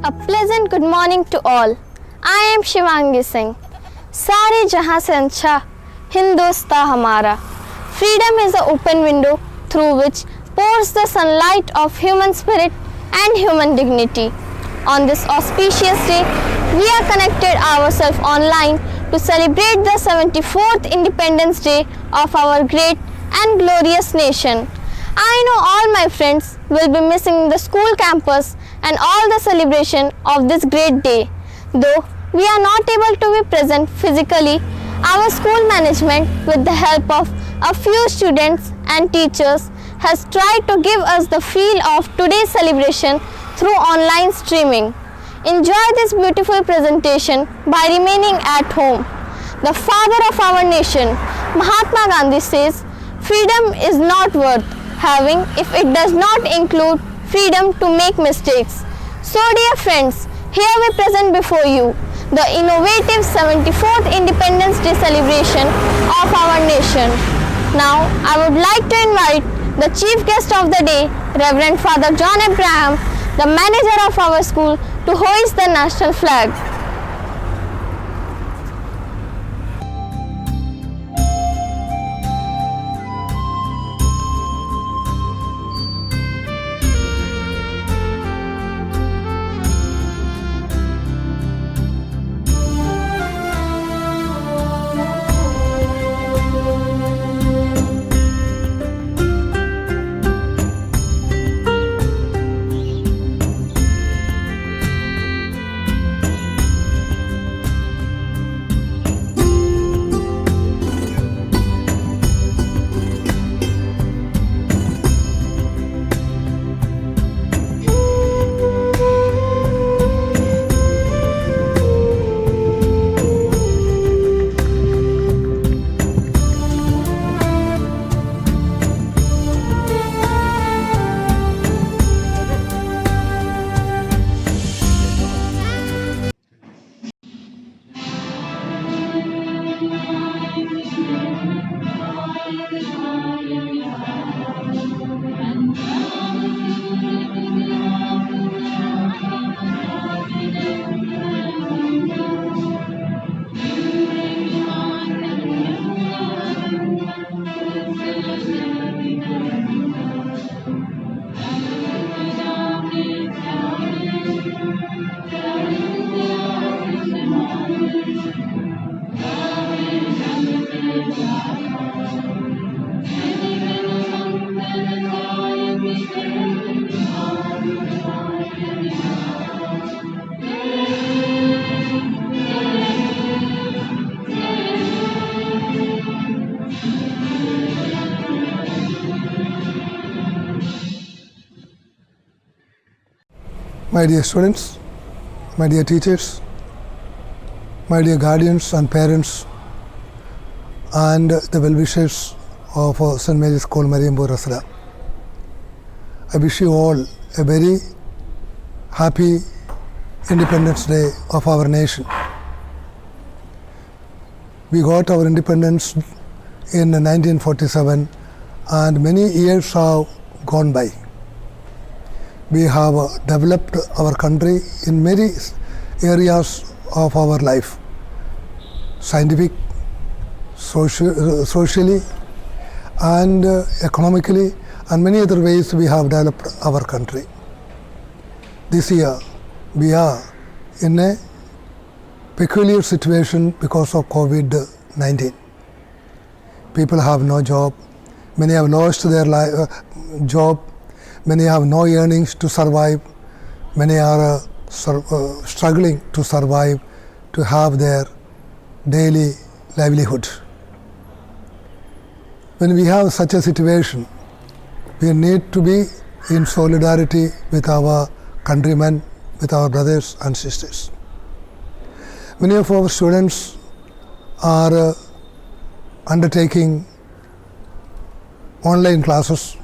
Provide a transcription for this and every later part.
A pleasant good morning to all. I am Shivangi Singh. सारे जहां से अच्छा हिंदुस्तान हमारा. Freedom is an open window through which pours the sunlight of human spirit and human dignity. On this auspicious day, we are connected ourselves online to celebrate the 74th Independence Day of our great and glorious nation. I know all my friends will be missing the school campus and all the celebration of this great day. Though we are not able to be present physically, our school management, with the help of a few students and teachers, has tried to give us the feel of today's celebration through online streaming. Enjoy this beautiful presentation by remaining at home. The father of our nation, Mahatma Gandhi, says, freedom is not worth having if it does not include freedom to make mistakes. So dear friends, here we present before you the innovative 74th Independence Day celebration of our nation. Now I would like to invite the chief guest of the day, Reverend Father John Abraham, the manager of our school, to hoist the national flag. My dear students, my dear teachers, my dear guardians and parents, and the well-wishers of St. Mary's School, Mariambur, Rasla. I wish you all a very happy Independence Day of our nation. We got our independence in 1947 and many years have gone by. We have developed our country in many areas of our life, scientific, socially and economically, and many other ways we have developed our country. This year we are in a peculiar situation because of COVID-19. People have no job, many have lost their job, many have no earnings to survive, many are struggling to survive, to have their daily livelihood. When we have such a situation, we need to be in solidarity with our countrymen, with our brothers and sisters. Many of our students are undertaking online classes.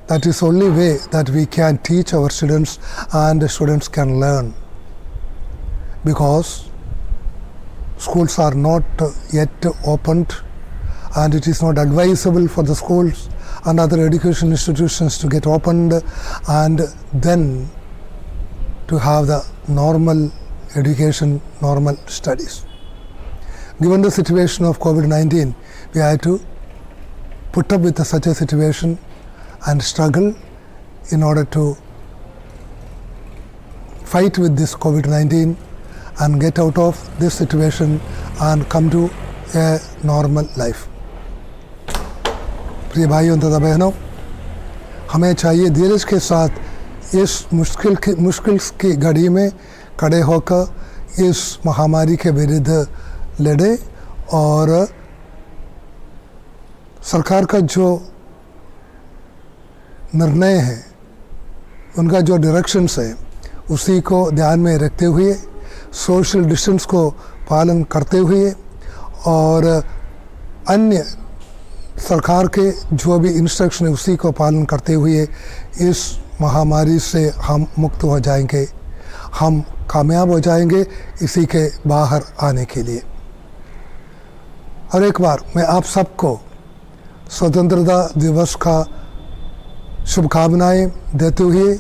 That is the only way that we can teach our students and the students can learn, because schools are not yet opened and it is not advisable for the schools and other education institutions to get opened and then to have the normal education, normal studies. Given the situation of COVID-19, we had to put up with such a situation and struggle in order to fight with this COVID-19 and get out of this situation and come to a normal life. प्रिय भाइयों तथा बहनों, हमें चाहिए धीरज के साथ इस मुश्किल की घड़ी में खड़े होकर इस महामारी के विरुद्ध लड़े और सरकार का जो निर्णय है, उनका जो डायरेक्शंस है, उसी को ध्यान में रखते हुए, सोशल डिस्टेंस को पालन करते हुए और अन्य सरकार के जो भी इंस्ट्रक्शन है उसी को पालन करते हुए इस महामारी से हम मुक्त हो जाएंगे, हम कामयाब हो जाएंगे इसी के बाहर आने के लिए। और एक बार मैं आप सबको स्वतंत्रता दिवस का शुभकामनाएं देते हुए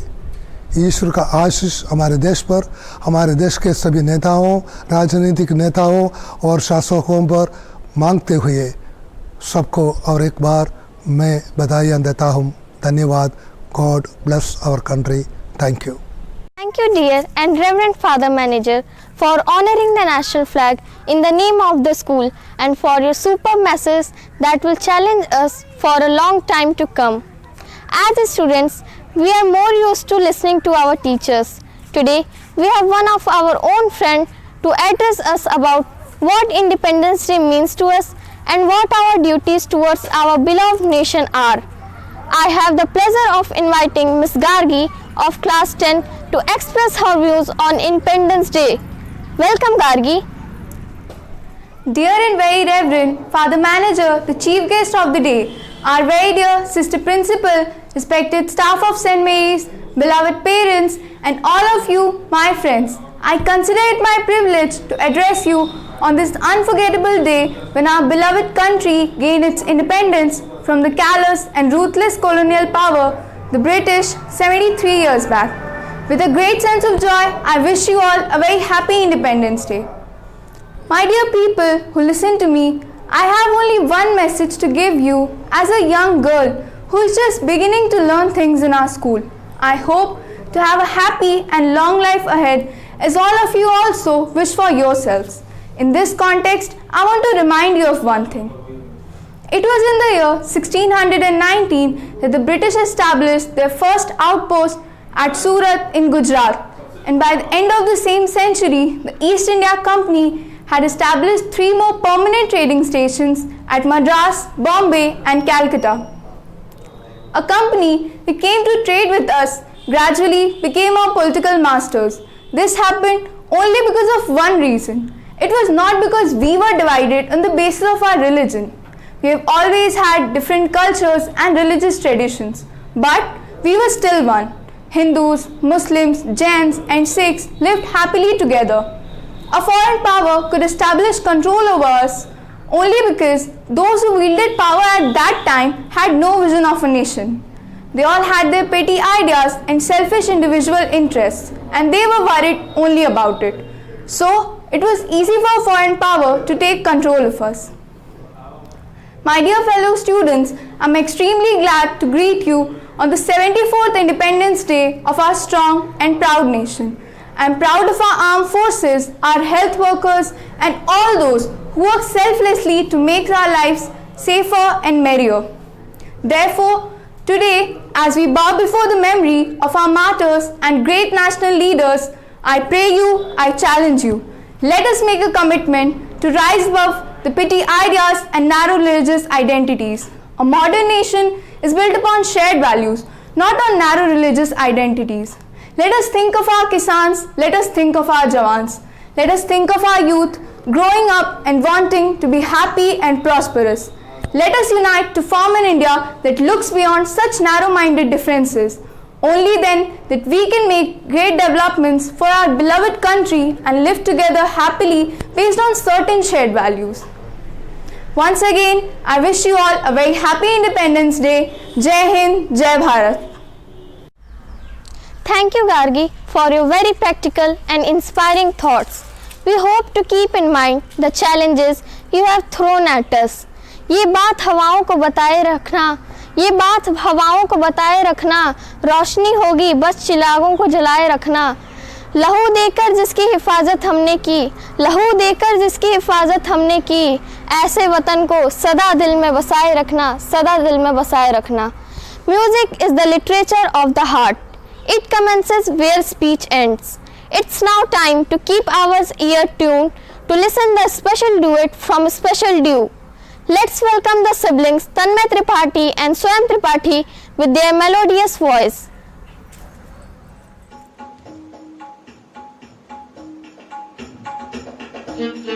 ईश्वर का आशीष हमारे देश पर, हमारे देश के सभी नेताओं, राजनीतिक नेताओं और शासकों पर मांगते हुए सबको और एक बार मैं बधाइयाँ देता हूँ। धन्यवाद। God bless our country. Thank you. Thank you, dear and Reverend Father Manager, for honoring the national flag in the name of the school and for your superb message that will challenge us for a long time to come. As students, we are more used to listening to our teachers. Today, we have one of our own friend to address us about what Independence Day means to us and what our duties towards our beloved nation are. I have the pleasure of inviting Ms. Gargi of class 10 to express her views on Independence Day. Welcome, Gargi. Dear and very Reverend Father Manager, the chief guest of the day, our very dear Sister Principal, respected staff of St. Mary's, beloved parents, and all of you, my friends, I consider it my privilege to address you on this unforgettable day when our beloved country gained its independence from the callous and ruthless colonial power, the British, 73 years back. With a great sense of joy, I wish you all a very happy Independence Day. My dear people who listen to me, I have only one message to give you as a young girl who is just beginning to learn things in our school. I hope to have a happy and long life ahead, as all of you also wish for yourselves. In this context, I want to remind you of one thing. It was in the year 1619 that the British established their first outpost at Surat in Gujarat, and by the end of the same century, the East India Company had established 3 more permanent trading stations at Madras, Bombay and Calcutta. A company that came to trade with us gradually became our political masters. This happened only because of one reason. It was not because we were divided on the basis of our religion. We have always had different cultures and religious traditions, but we were still one. Hindus, Muslims, Jains and Sikhs lived happily together. A foreign power could establish control over us only because those who wielded power at that time had no vision of a nation. They all had their petty ideas and selfish individual interests, and they were worried only about it. So, it was easy for foreign power to take control of us. My dear fellow students, I am extremely glad to greet you on the 74th Independence Day of our strong and proud nation. I am proud of our armed forces, our health workers and all those who work selflessly to make our lives safer and merrier. Therefore, today, as we bow before the memory of our martyrs and great national leaders, I pray you, I challenge you. Let us make a commitment to rise above the petty ideas and narrow religious identities. A modern nation is built upon shared values, not on narrow religious identities. Let us think of our Kisans, let us think of our Jawans. Let us think of our youth growing up and wanting to be happy and prosperous. Let us unite to form an India that looks beyond such narrow-minded differences. Only then that we can make great developments for our beloved country and live together happily based on certain shared values. Once again, I wish you all a very happy Independence Day. Jai Hind, Jai Bharat. Thank you, Gargi, for your very practical and inspiring thoughts. We hope to keep in mind the challenges you have thrown at us. ये बात हवाओं को बताए रखना, रोशनी होगी बस चिरागों को जलाए रखना। लहू देकर जिसकी हिफाजत हमने की, ऐसे वतन को सदा दिल में बसाए रखना। Music is the literature of the heart. It commences where speech ends. It's now time to keep our ear tuned to listen the special duet from Special Due. Let's welcome the siblings Tanmay Tripathi and Swayam Tripathi with their melodious voice. Yeah.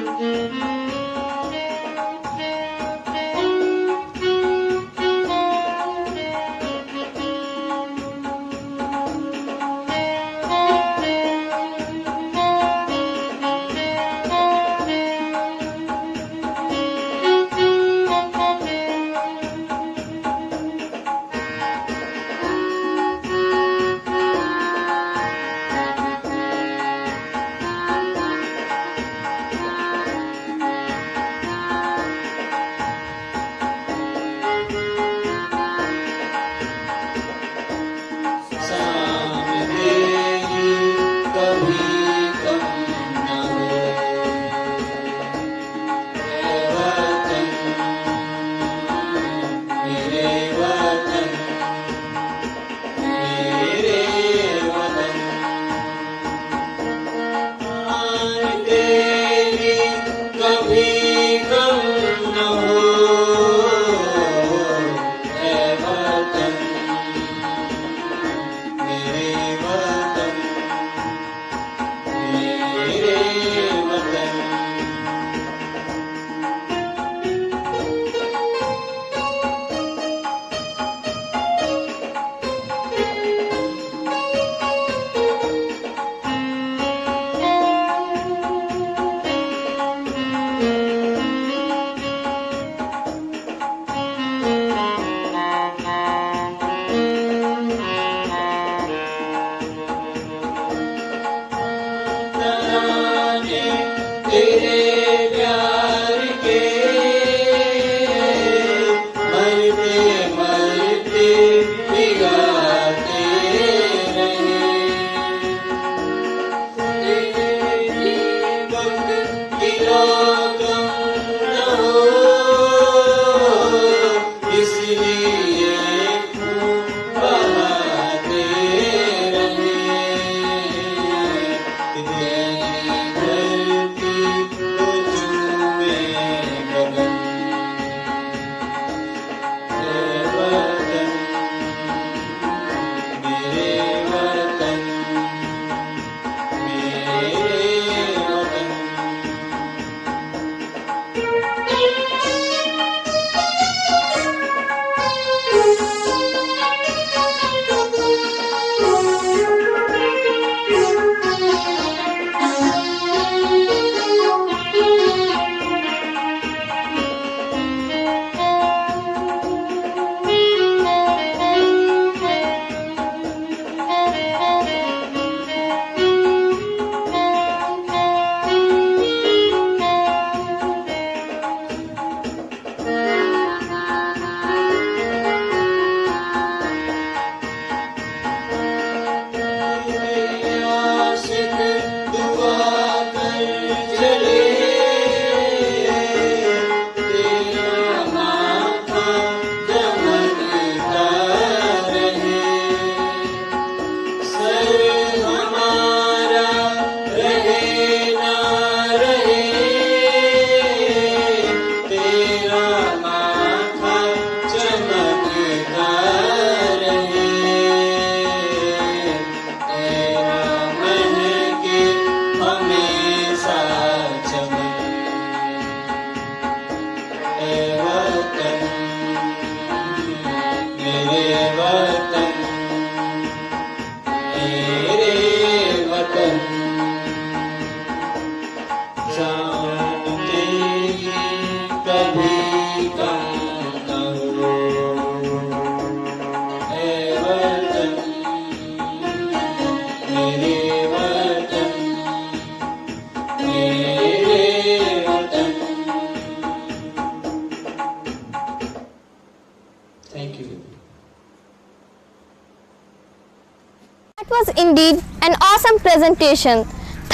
indeed an awesome presentation.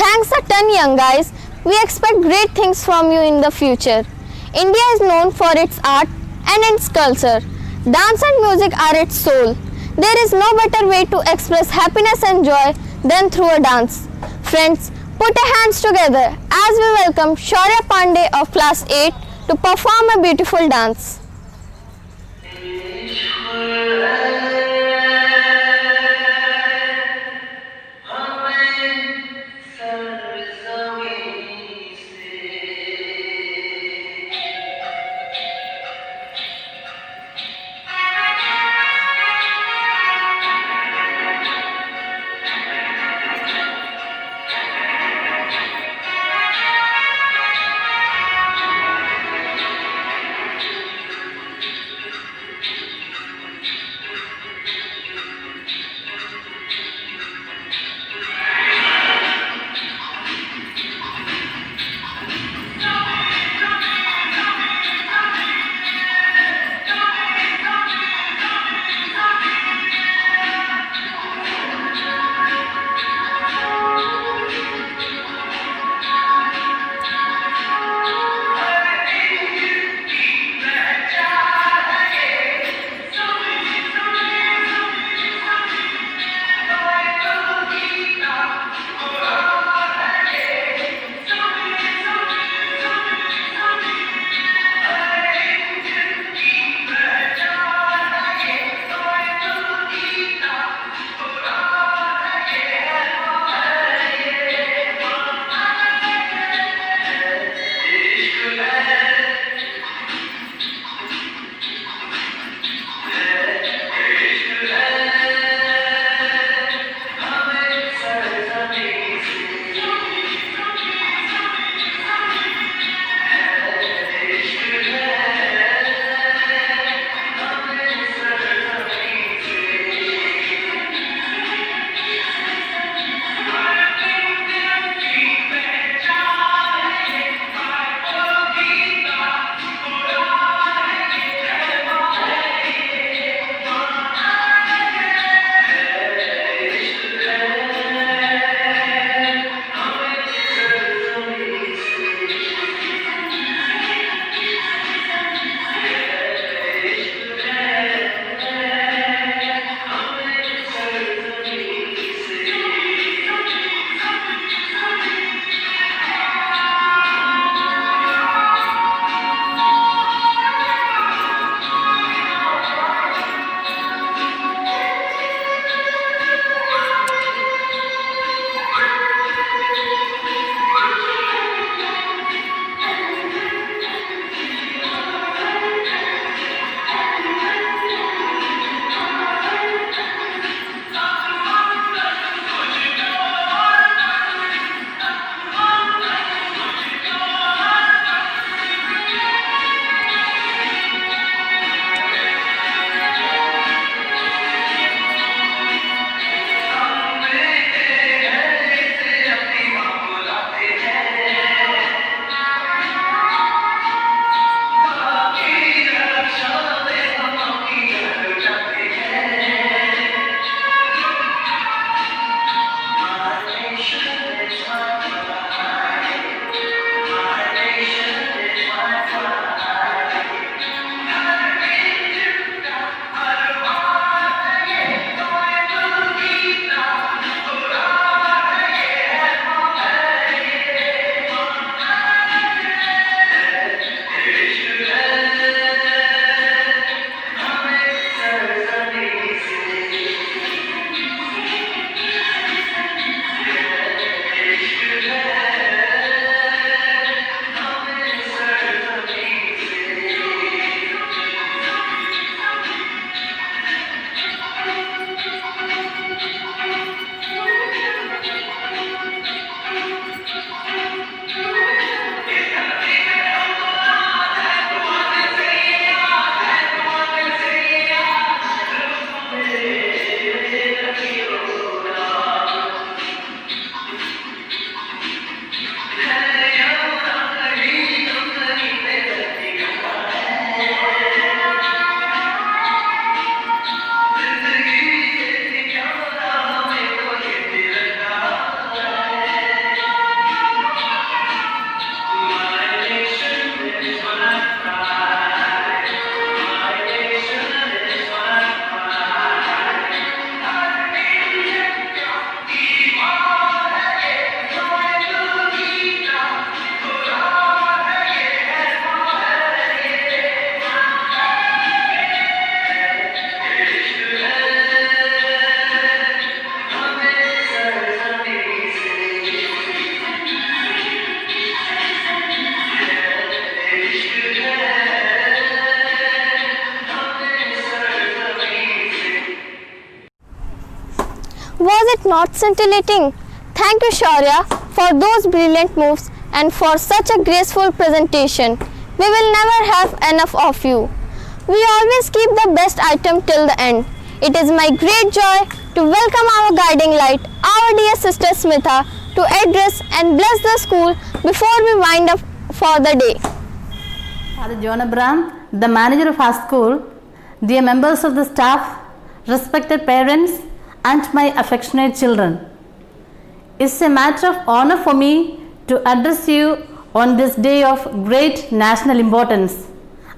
Thanks a ton, young guys. We expect great things from you in the future. India is known for its art and its culture. Dance and music are its soul. There is no better way to express happiness and joy than through a dance. Friends, put your hands together as we welcome Shaurya Pandey of class 8 to perform a beautiful dance. not scintillating? Thank you, Shaurya, for those brilliant moves and for such a graceful presentation. We will never have enough of you. We always keep the best item till the end. It is my great joy to welcome our guiding light, our dear sister Smitha, to address and bless the school before we wind up for the day. Father John Abraham, the manager of our school, dear members of the staff, respected parents, and my affectionate children. It's a matter of honor for me to address you on this day of great national importance,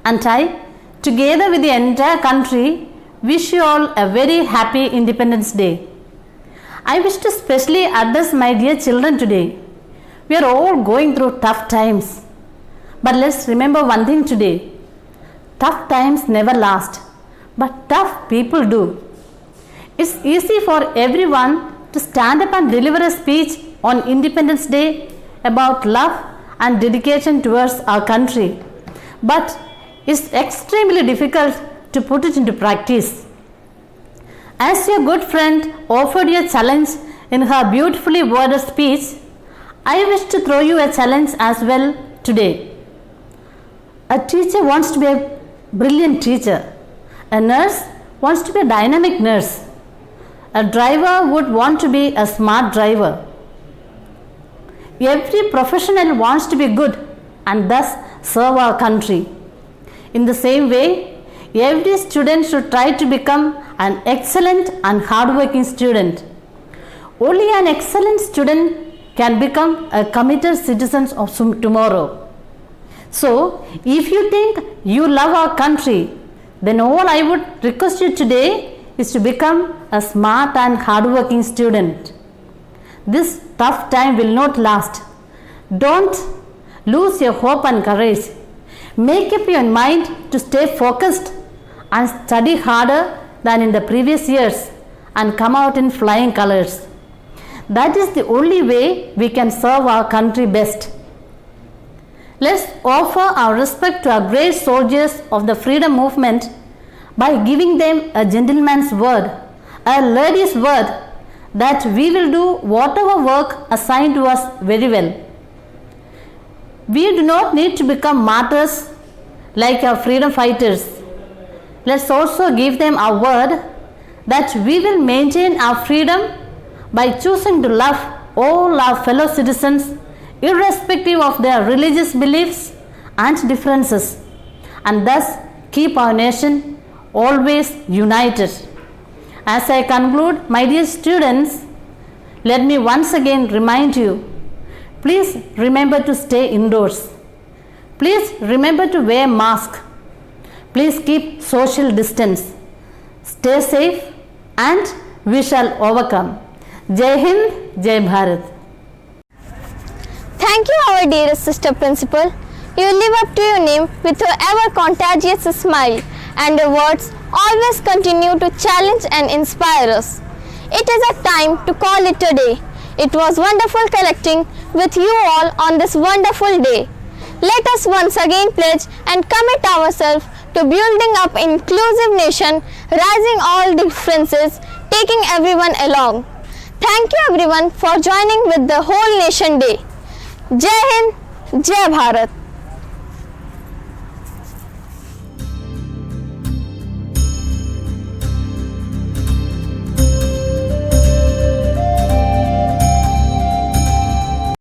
and I, together with the entire country, wish you all a very happy Independence Day. I wish to specially address my dear children today. We are all going through tough times. But let's remember one thing today. Tough times never last, but tough people do. It's easy for everyone to stand up and deliver a speech on Independence Day about love and dedication towards our country. But it's extremely difficult to put it into practice. As your good friend offered you a challenge in her beautifully worded speech, I wish to throw you a challenge as well today. A teacher wants to be a brilliant teacher. A nurse wants to be a dynamic nurse. A driver would want to be a smart driver. Every professional wants to be good and thus serve our country. In the same way, every student should try to become an excellent and hardworking student. Only an excellent student can become a committed citizen of tomorrow. So, if you think you love our country, then all I would request you today is to become a smart and hardworking student. This tough time will not last. Don't lose your hope and courage. Make up your mind to stay focused and study harder than in the previous years and come out in flying colors. That is the only way we can serve our country best. Let's offer our respect to our great soldiers of the freedom movement by giving them a gentleman's word, a lady's word, that we will do whatever work assigned to us very well. We do not need to become martyrs like our freedom fighters. Let's also give them our word that we will maintain our freedom by choosing to love all our fellow citizens irrespective of their religious beliefs and differences, and thus keep our nation always united. As I conclude, my dear students, let me once again remind you, please remember to stay indoors. Please remember to wear mask. Please keep social distance. Stay safe and we shall overcome. Jai Hind, Jai Bharat. Thank you, our dearest sister principal. You live up to your name with your ever contagious smile, and your words always continue to challenge and inspire us. It is a time to call it a day. It was wonderful connecting with you all on this wonderful day. Let us once again pledge and commit ourselves to building up inclusive nation, rising all differences, taking everyone along. Thank you everyone for joining with the whole nation day. Jai Hind, Jai Bharat.